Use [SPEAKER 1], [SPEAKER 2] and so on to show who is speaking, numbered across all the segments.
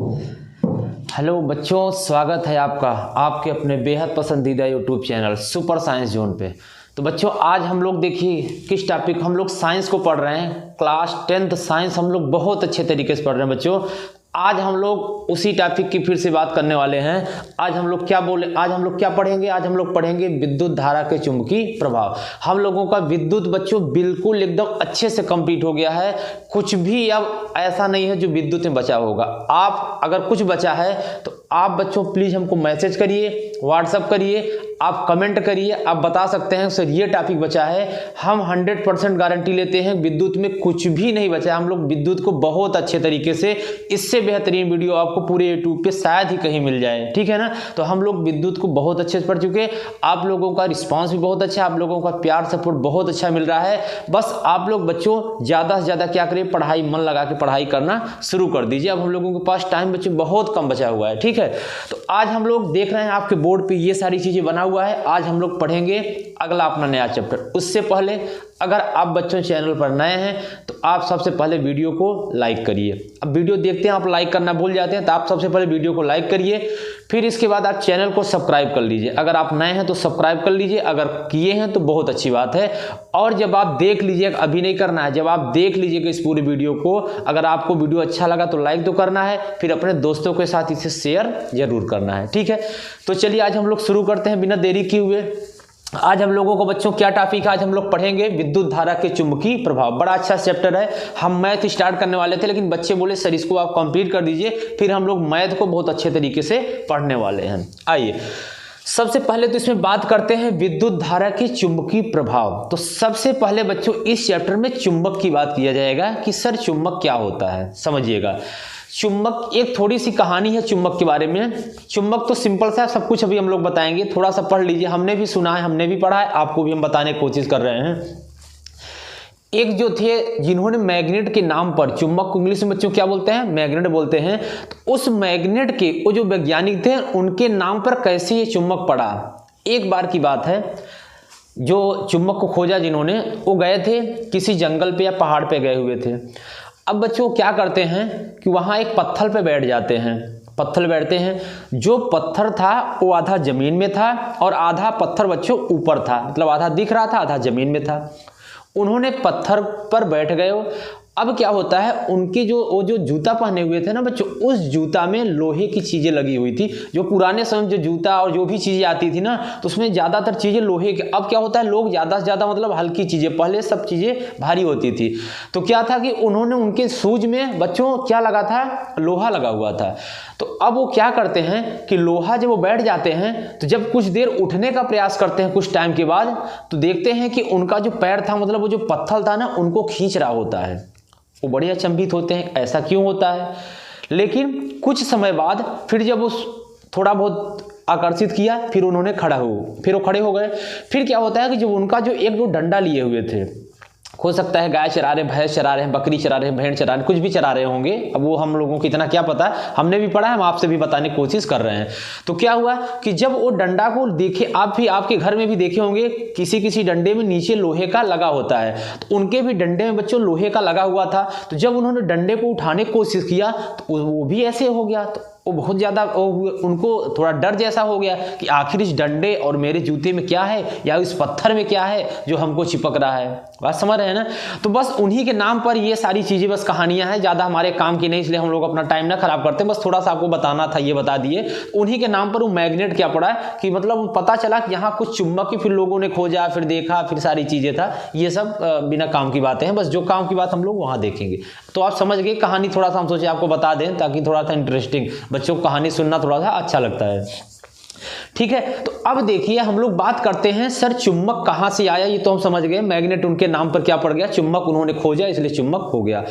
[SPEAKER 1] Hello बच्चों, स्वागत है आपका आपके अपने बेहद पसंदीदा YouTube channel super science zone पे। तो बच्चों आज हम लोग देखिए किस टॉपिक हम लोग साइंस को पढ़ रहे हैं। क्लास 10th साइंस हम लोग बहुत अच्छे तरीके से पढ़ रहे हैं बच्चों। आज हम लोग उसी टॉपिक की फिर से बात करने वाले हैं। आज हम लोग क्या पढ़ेंगे? आज हम लोग पढ़ेंगे विद्युत धारा के चुंबकीय प्रभाव। हम लोगों का विद्युत बच्चों बिल्कुल एकदम अच्छे से कंप्लीट हो गया है। कुछ भी अब ऐसा नहीं है जो विद्युत में बचा होगा। आप अगर कुछ बचा है तो आप बच्चों प्लीज हमको मैसेज करिए, व्हाट्सअप करिए, आप कमेंट करिए, आप बता सकते हैं सर ये टॉपिक बचा है। हम 100% गारंटी लेते हैं विद्युत में कुछ भी नहीं बचा है। हम लोग विद्युत को बहुत अच्छे तरीके से, इससे बेहतरीन वीडियो आपको पूरे यूट्यूब पे शायद ही कहीं मिल जाए, ठीक है ना। तो हम लोग विद्युत को बहुत अच्छे से पढ़ चुके हैं। आप लोगों का रिस्पांस भी बहुत अच्छा है, आप लोगों का प्यार सपोर्ट बहुत अच्छा मिल रहा है। बस आप लोग बच्चों ज़्यादा से ज़्यादा क्या करिए, पढ़ाई मन लगा के पढ़ाई करना शुरू कर दीजिए। अब हम लोगों के पास टाइम बच्चों बहुत कम बचा हुआ है, ठीक है। तो आज हम लोग देख रहे हैं आपके बोर्ड पे ये सारी चीजें बना हुआ है। आज हम लोग पढ़ेंगे अगला अपना नया चैप्टर। उससे पहले अगर आप बच्चों चैनल पर नए हैं तो आप सबसे पहले वीडियो को लाइक करिए। अब वीडियो देखते हैं आप लाइक करना भूल जाते हैं, तो आप सबसे पहले वीडियो को लाइक करिए। फिर इसके बाद आप चैनल को सब्सक्राइब कर लीजिए। अगर आप नए हैं तो सब्सक्राइब कर लीजिए, अगर किए हैं तो बहुत अच्छी बात है। और जब आप देख लीजिए, अभी नहीं करना है, जब आप देख लीजिएगा इस पूरी वीडियो को, अगर आपको वीडियो अच्छा लगा तो लाइक तो करना है, फिर अपने दोस्तों के साथ इसे शेयर जरूर करना है, ठीक है। तो चलिए आज हम लोग शुरू करते हैं बिना देरी किए हुए। आज हम लोगों को बच्चों क्या टॉपिक है, आज हम लोग पढ़ेंगे विद्युत धारा के चुंबकीय प्रभाव। बड़ा अच्छा चैप्टर है। हम मैथ स्टार्ट करने वाले थे लेकिन बच्चे बोले सर इसको आप कंप्लीट कर दीजिए, फिर हम लोग मैथ को बहुत अच्छे तरीके से पढ़ने वाले हैं। आइए सबसे पहले तो इसमें बात करते हैं विद्युत धारा के चुंबकीय प्रभाव। तो सबसे पहले बच्चों इस चैप्टर में चुंबक की बात किया जाएगा कि सर चुंबक क्या होता है। समझिएगा, चुंबक एक थोड़ी सी कहानी है चुंबक के बारे में। चुंबक तो सिंपल सा सब कुछ अभी हम लोग बताएंगे, थोड़ा सा पढ़ लीजिए। हमने भी सुना है, हमने भी पढ़ा है, आपको भी हम बताने की कोशिश कर रहे हैं। एक जो थे जिन्होंने मैग्नेट के नाम पर, चुंबक को इंग्लिश में बच्चों क्या बोलते हैं, मैग्नेट बोलते हैं। तो उस मैग्नेट के वो जो वैज्ञानिक थे उनके नाम पर कैसे ये चुंबक पड़ा। एक बार की बात है, जो चुंबक को खोजा जिन्होंने, वो गए थे किसी जंगल पे या पहाड़ पे गए हुए थे। अब बच्चों क्या करते हैं कि वहाँ एक पत्थर पे बैठ जाते हैं। पत्थर बैठते हैं, जो पत्थर था वो आधा जमीन में था और आधा पत्थर बच्चों ऊपर था, मतलब आधा दिख रहा था आधा जमीन में था। उन्होंने पत्थर पर बैठ गए। अब क्या होता है, उनके वो जो जूता पहने हुए थे ना बच्चों, उस जूता में लोहे की चीजें लगी हुई थी। जो पुराने समय जो जूता और जो भी चीजें आती थी ना, तो उसमें ज्यादातर चीजें लोहे के। अब क्या होता है, लोग ज्यादा से ज्यादा मतलब हल्की चीजें, पहले सब चीजें भारी होती थी। तो क्या था कि उन्होंने उनके शूज में बच्चों क्या लगा था, लोहा लगा हुआ था। तो अब वो क्या करते हैं कि लोहा जब वो बैठ जाते हैं तो जब कुछ देर उठने का प्रयास करते हैं कुछ टाइम के बाद, तो देखते हैं कि उनका जो पैर था, मतलब वो जो पत्थर था ना, उनको खींच रहा होता है। वो बड़े अचंभित होते हैं ऐसा क्यों होता है। लेकिन कुछ समय बाद फिर जब उस थोड़ा बहुत आकर्षित किया, फिर उन्होंने फिर वो खड़े हो गए। फिर क्या होता है कि जो उनका जो एक दो डंडा लिए हुए थे, हो सकता है गाय चरा रहे, भैंस चरा रहे हैं, बकरी चरा रहे हैं, भेड़ चरा रहे हैं, कुछ भी चरा रहे होंगे। अब वो हम लोगों को इतना क्या पता, हमने भी पढ़ा है, हम आपसे भी बताने की कोशिश कर रहे हैं। तो क्या हुआ कि जब वो डंडा को देखे, आप भी आपके घर में भी देखे होंगे, किसी किसी डंडे में नीचे लोहे का लगा होता है। तो उनके भी डंडे में बच्चों लोहे का लगा हुआ था। तो जब उन्होंने डंडे को उठाने की कोशिश किया तो वो भी ऐसे हो गया। तो वो बहुत ज़्यादा उनको थोड़ा डर जैसा हो गया कि आखिर इस डंडे और मेरे जूते में क्या है, या इस पत्थर में क्या है जो हमको चिपक रहा है। बात समझ रहे हैं ना। तो बस उन्हीं के नाम पर ये सारी चीज़ें बस कहानियां हैं, ज़्यादा हमारे काम की नहीं, इसलिए हम लोग अपना टाइम ना खराब करते। बस थोड़ा सा आपको बताना था, ये बता दिए। उन्हीं के नाम पर वो मैग्नेट क्या पड़ा कि मतलब पता चला कि यहाँ कुछ चुंबक, फिर लोगों ने खोजा, फिर देखा, फिर सारी चीज़ें था। ये सब बिना काम की बातें हैं, बस जो काम की बात हम लोग वहाँ देखेंगे। तो आप समझ गए कहानी, थोड़ा सा हम सोचे आपको बता दें ताकि थोड़ा सा इंटरेस्टिंग, बच्चों को कहानी सुनना थोड़ा सा अच्छा लगता है, ठीक है। तो अब देखिए हम लोग बात करते हैं सर चुंबक कहां से आया। ये तो हम समझ गए, मैग्नेट उनके नाम पर क्या पड़ गया, चुंबक उन्होंने खोजा इसलिए चुंबक हो गया।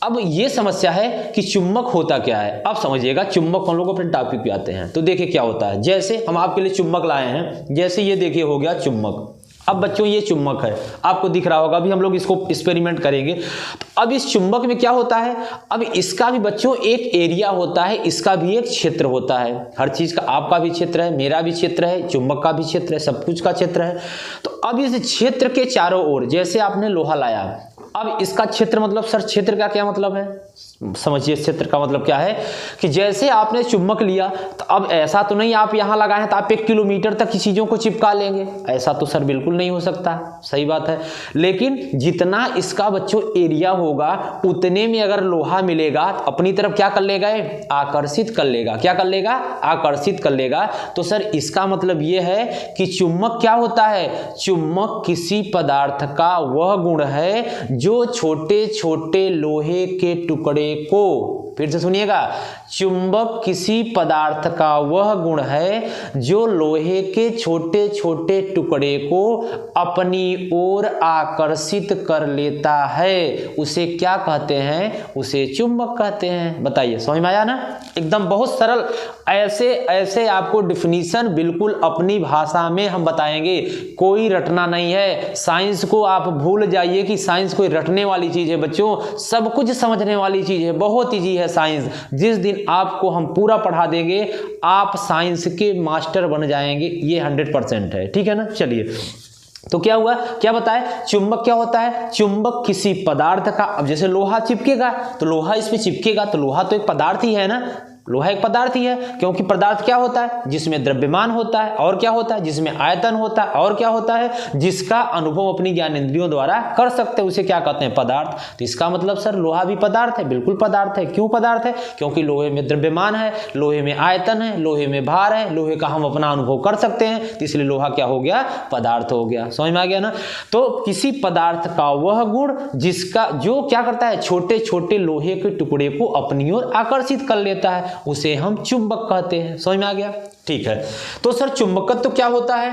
[SPEAKER 1] अब ये समस्या है कि चुंबक होता क्या है। अब समझिएगा, चुंबक हम लोग अपने टॉपिक पे आते हैं। तो देखिए क्या होता है, जैसे हम आपके लिए चुंबक लाए हैं, जैसे ये देखिए हो गया चुंबक। अब बच्चों ये चुंबक है, आपको दिख रहा होगा, अभी हम लोग इसको एक्सपेरिमेंट करेंगे। तो अब इस चुंबक में क्या होता है, अब इसका भी बच्चों एक एरिया होता है, इसका भी एक क्षेत्र होता है। हर चीज का, आपका भी क्षेत्र है, मेरा भी क्षेत्र है, चुंबक का भी क्षेत्र है, सब कुछ का क्षेत्र है। तो अब इस क्षेत्र के चारों ओर, जैसे आपने लोहा लाया, अब इसका क्षेत्र मतलब सर क्षेत्र का क्या मतलब है, समझिए क्षेत्र का मतलब क्या है कि जैसे आपने चुंबक लिया तो अब ऐसा तो नहीं आप यहां लगाए हैं तो आप 1 किलोमीटर तक की चीजों को चिपका लेंगे, ऐसा तो सर बिल्कुल नहीं हो सकता, सही बात है। लेकिन जितना इसका बच्चों एरिया होगा उतने में अगर लोहा मिलेगा तो अपनी तरफ क्या कर लेगा, आकर्षित कर लेगा। क्या कर लेगा, आकर्षित कर लेगा। तो सर इसका मतलब यह है कि चुंबक क्या होता है, चुंबक किसी पदार्थ का वह गुण है जो छोटे छोटे लोहे के टुकड़े को, फिर से सुनिएगा, चुंबक किसी पदार्थ का वह गुण है जो लोहे के छोटे छोटे टुकड़े को अपनी ओर आकर्षित कर लेता है, उसे क्या कहते हैं, उसे चुंबक कहते हैं। बताइए समझ में आया ना, एकदम बहुत सरल। ऐसे ऐसे आपको डिफिनीशन बिल्कुल अपनी भाषा में हम बताएंगे, कोई रटना नहीं है। साइंस को आप भूल जाइए कि साइंस कोई रटने वाली चीज है बच्चों, सब कुछ समझने वाली चीज है, बहुत ईजी है साइंस। जिस दिन आपको हम पूरा पढ़ा देंगे आप साइंस के मास्टर बन जाएंगे, ये 100% है, ठीक है ना। चलिए तो क्या हुआ, क्या बताया, चुंबक क्या होता है, चुंबक किसी पदार्थ का, अब जैसे लोहा चिपकेगा तो लोहा इस पे चिपकेगा तो लोहा तो एक पदार्थ ही है ना, लोहा एक पदार्थ ही है, क्योंकि पदार्थ क्या होता है, जिसमें द्रव्यमान होता है, और क्या होता है, जिसमें आयतन होता है, और क्या होता है, जिसका अनुभव अपनी ज्ञान इंद्रियों द्वारा कर सकते हैं, उसे क्या कहते हैं, पदार्थ। तो इसका मतलब सर लोहा भी पदार्थ है, बिल्कुल पदार्थ है। क्यों पदार्थ है, क्योंकि लोहे में द्रव्यमान है, लोहे में आयतन है, लोहे में भार है, लोहे का हम अपना अनुभव कर सकते हैं, तो इसलिए लोहा क्या हो गया, पदार्थ हो गया। समझ में आ गया ना। तो किसी पदार्थ का वह गुण जिसका, जो क्या करता है, छोटे छोटे लोहे के टुकड़े को अपनी ओर आकर्षित कर लेता है, उसे हम चुंबक कहते हैं। समझ में आ गया, ठीक है। तो सर चुंबकत्व क्या होता है,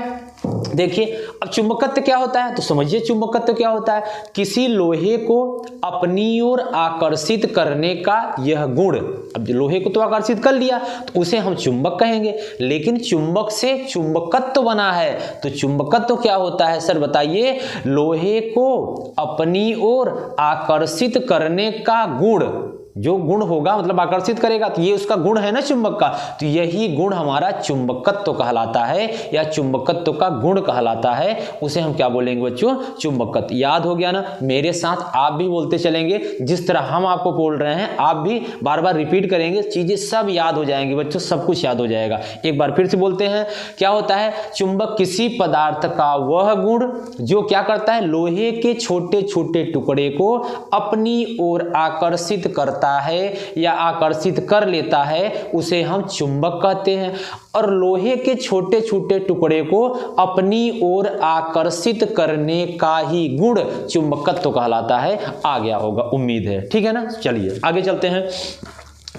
[SPEAKER 1] देखिए अब चुंबकत्व क्या होता है तो समझिए, चुंबकत्व क्या होता है, किसी लोहे को अपनी ओर आकर्षित करने का यह गुण। अब लोहे को तो आकर्षित कर लिया तो उसे हम चुंबक कहेंगे, लेकिन चुंबक से चुंबकत्व बना है, तो चुंबकत्व क्या होता है सर बताइए, लोहे को अपनी ओर आकर्षित करने का गुण, जो गुण होगा मतलब आकर्षित करेगा, तो ये उसका गुण है ना चुंबक का, तो यही गुण हमारा चुंबकत्व कहलाता है, या चुंबकत्व का गुण कहलाता है, उसे हम क्या बोलेंगे बच्चों, चुंबकत्व। याद हो गया ना, मेरे साथ आप भी बोलते चलेंगे, जिस तरह हम आपको बोल रहे हैं आप भी बार बार रिपीट करेंगे, चीजें सब याद हो जाएंगी बच्चों, सब कुछ याद हो जाएगा। एक बार फिर से बोलते हैं, क्या होता है, चुंबक किसी पदार्थ का वह गुण जो क्या करता है, लोहे के छोटे छोटे टुकड़े को अपनी ओर आकर्षित करता है या आकर्षित कर लेता है, उसे हम चुंबक कहते हैं। और लोहे के छोटे छोटे टुकड़े को अपनी ओर आकर्षित करने का ही गुण चुंबकत्व कहलाता है। आ गया होगा उम्मीद है, ठीक है ना। चलिए आगे चलते हैं।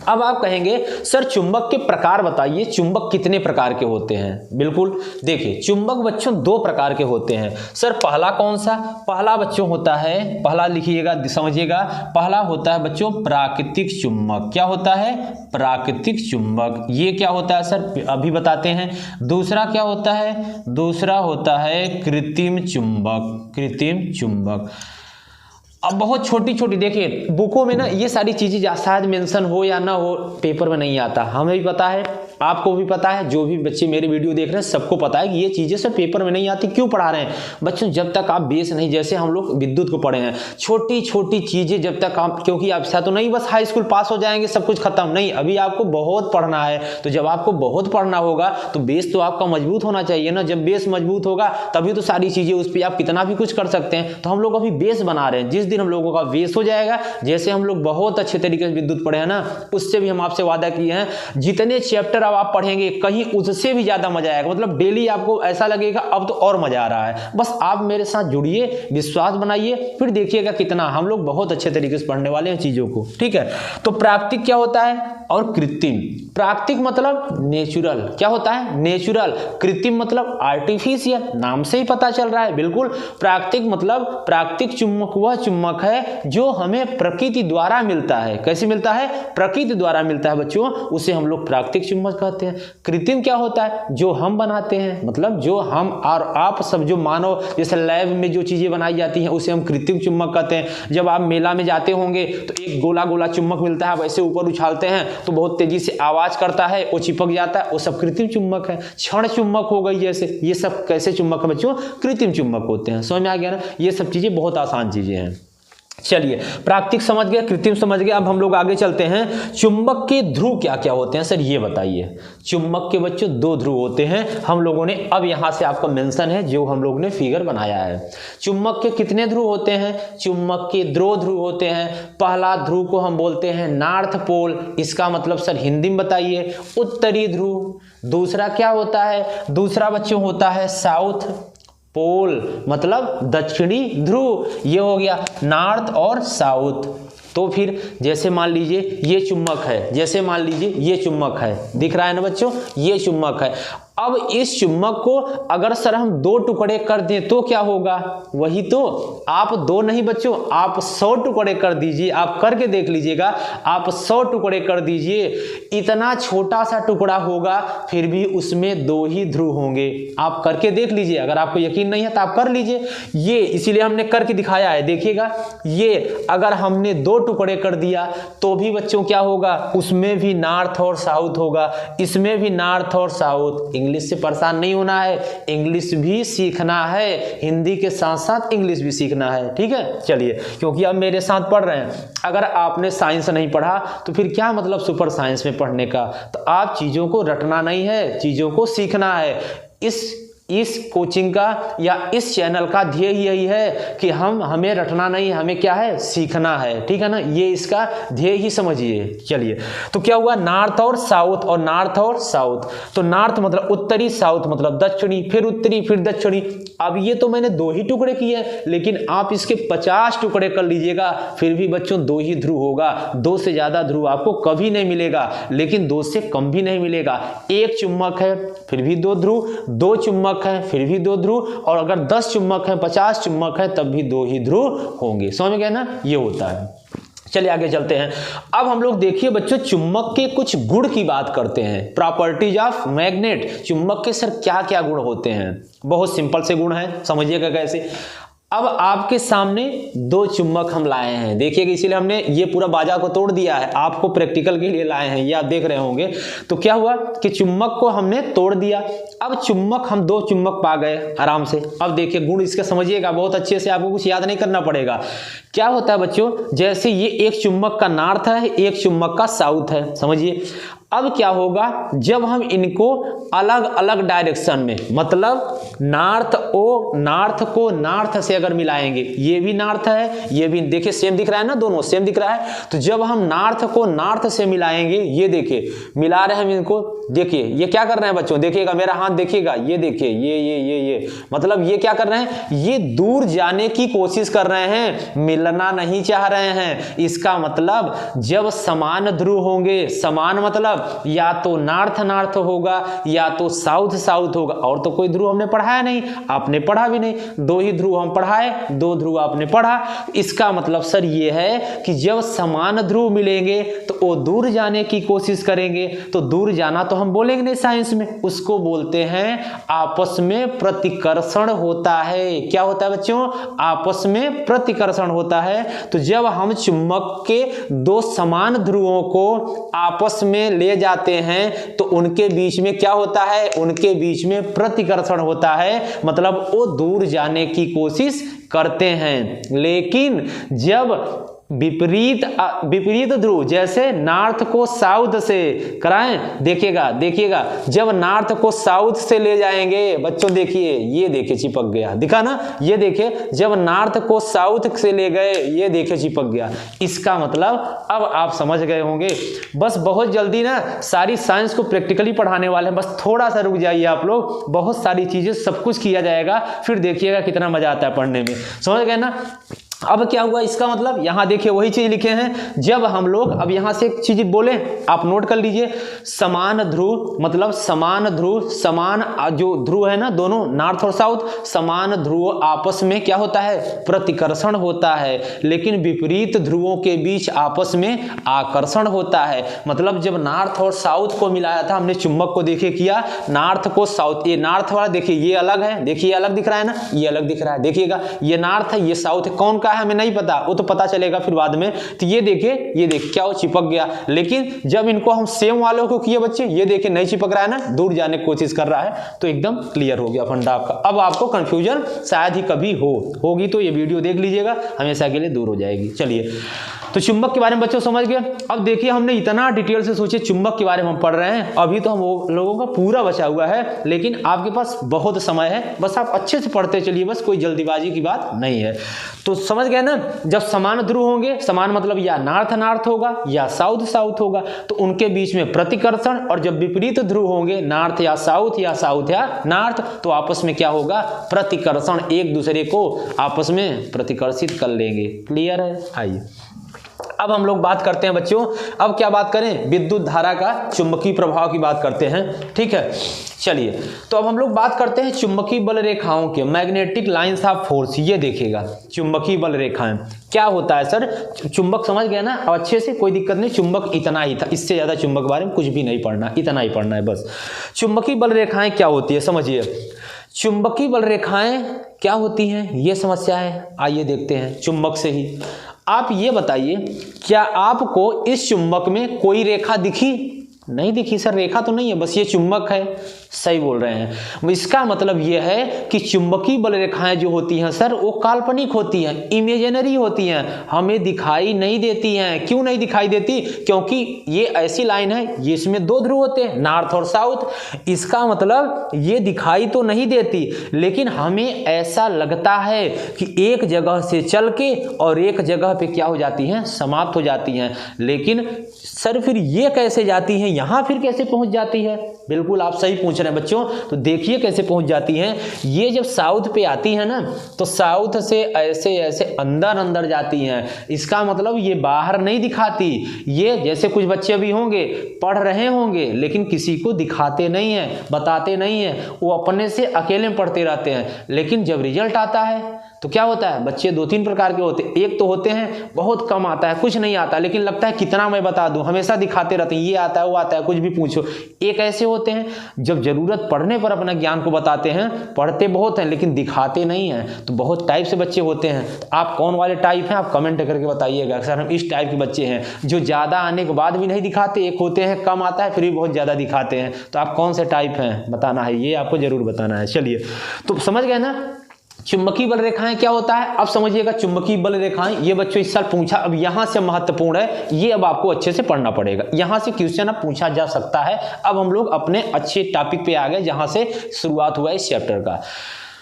[SPEAKER 1] अब आप कहेंगे सर चुंबक के प्रकार बताइए, चुंबक कितने प्रकार के होते हैं। बिल्कुल, देखिए चुंबक बच्चों 2 प्रकार के होते हैं। सर पहला कौन सा, पहला बच्चों होता है, पहला लिखिएगा समझिएगा, पहला होता है बच्चों प्राकृतिक चुंबक। क्या होता है, प्राकृतिक चुंबक। ये क्या होता है सर अभी बताते हैं। दूसरा क्या होता है, दूसरा होता है कृत्रिम चुंबक। कृत्रिम चुंबक अब बहुत छोटी छोटी, देखिए बुकों में ना ये सारी चीजें शायद मेंशन हो या ना हो, पेपर में नहीं आता, हमें भी पता है, आपको भी पता है, जो भी बच्चे मेरे वीडियो देख रहे हैं सबको पता है कि ये चीजें सब पेपर में नहीं आती। क्यों पढ़ा रहे हैं बच्चों, जब तक आप बेस नहीं, जैसे हम लोग विद्युत को पढ़े हैं, छोटी छोटी चीजें जब तक आप, क्योंकि आप ऐसा तो नहीं बस हाई स्कूल पास हो जाएंगे सब कुछ खत्म, नहीं, अभी आपको बहुत पढ़ना है। तो जब आपको बहुत पढ़ना होगा तो बेस तो आपका मजबूत होना चाहिए ना, जब बेस मजबूत होगा तभी तो सारी चीजें उस पर आप कितना भी कुछ कर सकते हैं। तो हम लोग अभी बेस बना रहे हैं, जिस दिन हम लोगों का बेस हो जाएगा, जैसे हम लोग बहुत अच्छे तरीके से विद्युत पढ़े हैं ना, उससे भी हम आपसे वादा किए हैं, जितने चैप्टर अब आप पढ़ेंगे कहीं उससे भी ज्यादा मजा आएगा। मतलब डेली आपको ऐसा लगेगा अब तो और मजा आ रहा है। बस आप मेरे साथ जुड़िए, विश्वास बनाइए, फिर देखिएगा कितना हम लोग बहुत अच्छे तरीके से पढ़ने वाले हैं चीजों को, ठीक है। तो प्राकृतिक क्या होता है और कृत्रिम। प्राकृतिक मतलब नेचुरल, क्या होता है, नेचुरल। कृत्रिम मतलब आर्टिफिशियल, नाम से ही पता चल रहा है। बिल्कुल, प्राकृतिक मतलब प्राकृतिक चुंबक वह चुंबक है जो हमें प्रकृति द्वारा मिलता है। कैसे मिलता है, प्रकृति द्वारा मिलता है बच्चों, उसे हम लोग प्राकृतिक चुंबक कहते हैं। कृत्रिम क्या होता है, जो हम बनाते हैं, मतलब जो हम और आप सब जो मानव, जैसे लैब में जो चीजें बनाई जाती हैं उसे हम कृत्रिम चुंबक कहते हैं। जब आप मेला में जाते होंगे तो एक गोला गोला चुंबक मिलता है, वैसे ऊपर उछालते हैं तो बहुत तेजी से आवाज करता है, वो चिपक जाता है, वो सब कृत्रिम चुंबक है। क्षण चुंबक हो गई जैसे, ये सब कैसे चुंबक है बच्चों, कृत्रिम चुंबक होते हैं। समझ में आ गया ना, ये सब चीजें बहुत आसान चीजें हैं। चलिए, प्राकृतिक समझ गए, कृत्रिम समझ गए। अब हम लोग आगे चलते हैं। चुंबक के ध्रुव क्या क्या होते हैं सर, ये बताइए। चुंबक के बच्चों 2 ध्रुव होते हैं। हम लोगों ने अब यहां से आपका मेंशन है जो हम लोग ने फिगर बनाया है। चुंबक के कितने ध्रुव होते हैं? चुंबक के 2 ध्रुव होते हैं। पहला ध्रुव को हम बोलते हैं नॉर्थ पोल, इसका मतलब सर हिंदी में बताइए, उत्तरी ध्रुव। दूसरा क्या होता है? दूसरा बच्चों होता है साउथ पोल, मतलब दक्षिणी ध्रुव। ये हो गया नॉर्थ और साउथ। तो फिर जैसे मान लीजिए ये चुंबक है, जैसे मान लीजिए ये चुंबक है, दिख रहा है ना बच्चों, ये चुंबक है। अब इस चुंबक को अगर सर हम 2 टुकड़े कर दें तो क्या होगा? वही तो, आप 2 नहीं बच्चों, आप 100 टुकड़े कर दीजिए। आप करके देख लीजिएगा, आप 100 टुकड़े कर दीजिए, इतना छोटा सा टुकड़ा होगा, फिर भी उसमें 2 ही ध्रुव होंगे। आप करके देख लीजिए, अगर आपको यकीन नहीं है तो आप कर लीजिए। ये इसीलिए हमने करके दिखाया है। देखिएगा, ये अगर हमने 2 टुकड़े कर दिया तो भी बच्चों क्या होगा? उसमें भी नॉर्थ और साउथ होगा, इसमें भी नॉर्थ और साउथ। इंग्लिश से परेशान नहीं होना है, इंग्लिश भी सीखना है, हिंदी के साथ साथ इंग्लिश भी सीखना है, ठीक है। चलिए, क्योंकि अब मेरे साथ पढ़ रहे हैं, अगर आपने साइंस नहीं पढ़ा तो फिर क्या मतलब सुपर साइंस में पढ़ने का? तो आप चीजों को रटना नहीं है, चीजों को सीखना है। इस कोचिंग का या इस चैनल का ध्येय यही है कि हमें रटना नहीं, हमें क्या है? सीखना है, ठीक है ना। ये इसका ध्येय ही समझिए। चलिए, तो क्या हुआ? नॉर्थ और साउथ, और नॉर्थ और साउथ। तो नॉर्थ मतलब उत्तरी, साउथ मतलब दक्षिणी, फिर उत्तरी फिर दक्षिणी। अब ये तो मैंने 2 ही टुकड़े किए, लेकिन आप इसके 50 टुकड़े कर लीजिएगा, फिर भी बच्चों 2 ही ध्रुव होगा। 2 से ज्यादा ध्रुव आपको कभी नहीं मिलेगा, लेकिन 2 से कम भी नहीं मिलेगा। एक चुंबक है फिर भी 2 ध्रुव, 2 चुंबक है फिर भी 2 ध्रुव, और अगर 10 चुंबक है, 50 चुंबक है, तब भी 2 ही ध्रुव होंगे। समझ में गए ना? ये होता है। चलिए आगे चलते हैं। अब हम लोग देखिए बच्चों, चुंबक के कुछ गुण की बात करते हैं। Properties of magnet. चुंबक के सर क्या क्या गुण होते हैं? बहुत सिंपल से गुण है, समझिएगा कैसे। अब आपके सामने 2 चुंबक हम लाए हैं, देखिएगा, इसीलिए हमने ये पूरा बाजा को तोड़ दिया है, आपको प्रैक्टिकल के लिए लाए हैं, ये आप देख रहे होंगे। तो क्या हुआ कि चुंबक को हमने तोड़ दिया। अब चुंबक, हम 2 चुंबक पा गए आराम से। अब देखिए गुण इसका समझिएगा बहुत अच्छे से, आपको कुछ याद नहीं करना पड़ेगा। क्या होता है बच्चों, जैसे ये एक चुंबक का नॉर्थ है, एक चुंबक का साउथ है, समझिए। अब क्या होगा, जब हम इनको अलग अलग डायरेक्शन में, मतलब नॉर्थ को नॉर्थ से अगर मिलाएंगे, ये भी नॉर्थ है, ये भी, देखिए सेम दिख रहा है ना, दोनों सेम दिख रहा है। तो जब हम नॉर्थ को नॉर्थ से मिलाएंगे, ये देखिए मिला रहे हैं हम इनको, देखिए ये क्या कर रहे हैं बच्चों, देखिएगा मेरा हाथ देखिएगा, ये देखिए ये मतलब ये क्या कर रहे हैं, ये दूर जाने की कोशिश कर रहे हैं, मिलना नहीं चाह रहे हैं। इसका मतलब जब समान ध्रुव होंगे, समान मतलब या तो नॉर्थ नॉर्थ होगा या तो साउथ साउथ होगा, और तो कोई ध्रुव हमने पढ़ाया नहीं, आपने पढ़ा भी नहीं। 2 ही ध्रुव हम पढ़ाए, 2 ध्रुव आपने पढ़ा। इसका मतलब सर ये है कि जब समान ध्रुव मिलेंगे तो वो दूर जाने की कोशिश करेंगे। तो दूर जाना तो हम बोलेंगे नहीं साइंस में, उसको बोलते हैं आपस में प्रतिकर्षण होता है। क्या होता है बच्चों? आपस में प्रतिकर्षण होता है। तो जब हम चुंबक के 2 समान ध्रुवों को आपस में ले जाते हैं तो उनके बीच में क्या होता है, उनके बीच में प्रतिकर्षण होता है, मतलब वो दूर जाने की कोशिश करते हैं। लेकिन जब विपरीत ध्रुव, जैसे नॉर्थ को साउथ से कराएं, देखिएगा जब नॉर्थ को साउथ से ले जाएंगे बच्चों, देखिए ये देखिए चिपक गया, दिखा ना, ये देखिए जब नॉर्थ को साउथ से ले गए, ये देखिए चिपक गया। इसका मतलब अब आप समझ गए होंगे। बस बहुत जल्दी ना सारी साइंस को प्रैक्टिकली पढ़ाने वाले हैं, बस थोड़ा सा रुक जाइए आप लोग, बहुत सारी चीजें सब कुछ किया जाएगा, फिर देखिएगा कितना मजा आता है पढ़ने में। समझ गए ना? अब क्या हुआ, इसका मतलब यहां देखिए वही चीज लिखे हैं। जब हम लोग अब यहां से एक चीज बोले, आप नोट कर लीजिए, समान ध्रुव मतलब समान ध्रुव, समान जो ध्रुव है ना दोनों नॉर्थ और साउथ, समान ध्रुव आपस में क्या होता है, प्रतिकर्षण होता है। लेकिन विपरीत ध्रुवों के बीच आपस में आकर्षण होता है। मतलब जब नॉर्थ और साउथ को मिलाया था हमने, चुंबक को देखिए किया, नॉर्थ को साउथ, ये नॉर्थ वाला देखिए ये अलग है, देखिए अलग दिख रहा है ना, ये अलग दिख रहा है, देखिएगा ये नॉर्थ है ये साउथ है, कौन का चिपका है हमें नहीं पता, वो तो पता चलेगा फिर बाद में। तो ये देखिए, ये देखिए क्या वो चिपक गया, लेकिन जब इनको हम सेम वालों को किए बच्चे, ये देखिए नहीं चिपक रहा है ना, दूर जाने की कोशिश कर रहा है, तो एकदम क्लियर हो गया फंडा आपका। अब आपको कंफ्यूजन शायद ही कभी होगी तो ये वीडियो देख लीजिएगा, हमेशा के लिए दूर हो जाएगी। चलिए, तो चुंबक के बारे में बच्चों समझ गए। अब देखिए हमने इतना डिटेल से सोचे चुंबक के बारे में हम पढ़ रहे हैं, अभी तो हम लोगों का पूरा बचा हुआ है, लेकिन आपके पास बहुत समय है, बस आप अच्छे से पढ़ते चलिए, बस कोई जल्दीबाजी की बात नहीं है। तो समझ गए ना, जब समान ध्रुव होंगे, समान मतलब या नॉर्थ नॉर्थ होगा या साउथ साउथ होगा, तो उनके बीच में प्रतिकर्षण, और जब विपरीत ध्रुव होंगे नॉर्थ या साउथ या नॉर्थ, तो आपस में क्या होगा, प्रतिकर्षण, एक दूसरे को आपस में प्रतिकर्षित कर लेंगे। क्लियर है? आइए अब हम लोग बात करते हैं बच्चों, अब क्या बात करें, विद्युत धारा का चुंबकीय प्रभाव की बात करते हैं। ठीक है, चलिए तो अब हम लोग बात करते हैं चुंबकीय बल रेखाओं के, मैग्नेटिक लाइंस ऑफ फोर्स। ये देखिएगा चुंबकीय बल रेखाएं क्या होता है सर, चुंबक समझ गए ना, अब अच्छे से, कोई दिक्कत नहीं, चुंबक इतना ही था, इससे ज्यादा चुंबक के बारे में कुछ भी नहीं पढ़ना, इतना ही पढ़ना है बस। चुंबकीय बल रेखाएं क्या होती है समझिए, चुंबकीय बल रेखाएं क्या होती हैं, ये समस्या है, आइए देखते हैं चुंबक से ही। आप ये बताइए, क्या आपको इस चुंबक में कोई रेखा दिखी? नहीं दिखी सर, रेखा तो नहीं है, बस ये चुंबक है। सही बोल रहे हैं, इसका मतलब ये है कि चुंबकीय बल रेखाएं जो होती हैं सर, वो काल्पनिक होती हैं, इमेजिनरी होती हैं, हमें दिखाई नहीं देती हैं। क्यों नहीं दिखाई देती? क्योंकि ये ऐसी लाइन है, ये इसमें दो ध्रुव होते हैं, नॉर्थ और साउथ, इसका मतलब ये दिखाई तो नहीं देती, लेकिन हमें ऐसा लगता है कि एक जगह से चल के और एक जगह पे क्या हो जाती हैं, समाप्त हो जाती हैं। लेकिन सर फिर ये कैसे जाती हैं, यहां फिर कैसे पहुंच जाती है? बिल्कुल आप सही पूछ रहे हैं बच्चों, तो देखिए कैसे पहुंच जाती हैं। ये जब साउथ पे आती है ना, तो साउथ से ऐसे ऐसे अंदर अंदर जाती हैं, इसका मतलब ये बाहर नहीं दिखाती। ये जैसे कुछ बच्चे भी होंगे, पढ़ रहे होंगे, लेकिन किसी को दिखाते नहीं है, बताते नहीं है, वो अपने से अकेले में पढ़ते रहते हैं। लेकिन जब रिजल्ट आता है तो क्या होता है, बच्चे दो तीन प्रकार के होते हैं। एक तो होते हैं बहुत कम आता है, कुछ नहीं आता, लेकिन लगता है कितना मैं बता दूं, हमेशा दिखाते रहते हैं, ये आता है वो आता है, कुछ भी पूछो। एक ऐसे होते हैं जब जरूरत पड़ने पर अपना ज्ञान को बताते हैं, पढ़ते बहुत हैं लेकिन दिखाते नहीं हैं। तो बहुत टाइप से बच्चे होते हैं, आप कौन वाले टाइप हैं आप कमेंट करके बताइएगा। सर हम इस टाइप के बच्चे हैं जो ज्यादा आने के बाद भी नहीं दिखाते, एक होते हैं कम आता है फिर भी बहुत ज्यादा दिखाते हैं। तो आप कौन से टाइप हैं बताना है, ये आपको जरूर बताना है। चलिए तो समझ गए ना, चुंबकीय बल रेखाएं क्या होता है। अब समझिएगा चुंबकीय बल रेखाएं, ये बच्चों इस साल पूछा, अब यहां से महत्वपूर्ण है, ये अब आपको अच्छे से पढ़ना पड़ेगा, यहां से क्वेश्चन अब पूछा जा सकता है। अब हम लोग अपने अच्छे टॉपिक पे आ गए जहां से शुरुआत हुआ इस चैप्टर का।